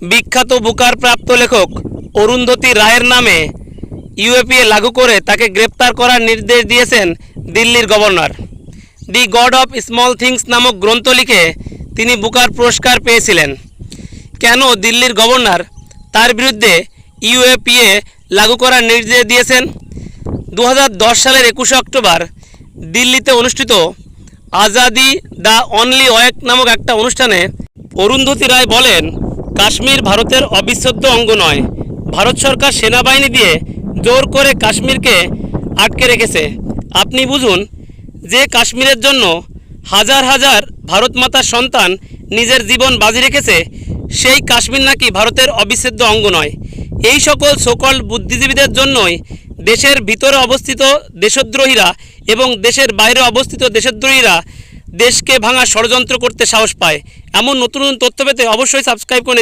বিখ্যাত বুকার প্রাপ্ত লেখক অরুন্ধতী রায়ের নামে ইউএপিএ লাগু করে তাকে গ্রেপ্তার করার নির্দেশ দিয়েছেন দিল্লির governor. The god of small things নামক গ্রন্থ লিখে তিনি বুকার পুরস্কার পেয়েছিলেন। কেন দিল্লির গভর্নর তার বিরুদ্ধে ইউএপিএ লাগু করার নির্দেশ দিয়েছেন? 2010 সালের 21 অক্টোবর দিল্লিতে অনুষ্ঠিত আজাদি দ্য অনলি ওয়েক নামক একটা অনুষ্ঠানে অরুন্ধতী রায় বলেন, কাশ্মীর ভারতের অবিচ্ছেদ্য অঙ্গ নয়। ভারত সরকার সেনাবাহিনী দিয়ে জোর করে কাশ্মীরকে আটকে রেখেছে। আপনি বুঝুন যে কাশ্মীরের জন্য হাজার হাজার ভারত মাতার সন্তান নিজের জীবন বাজি রেখেছে, সেই কাশ্মীর নাকি ভারতের অবিচ্ছেদ্য অঙ্গ নয়। এই সকল সকল বুদ্ধিজীবীদের জন্যই দেশের ভিতরে অবস্থিত দেশদ্রোহীরা এবং দেশের বাইরে অবস্থিত দেশদ্রোহীরা দেশকে ভাঙার ষড়যন্ত্র করতে সাহস পায়। এমন নতুন নতুন তথ্য পেতে অবশ্যই সাবস্ক্রাইব করে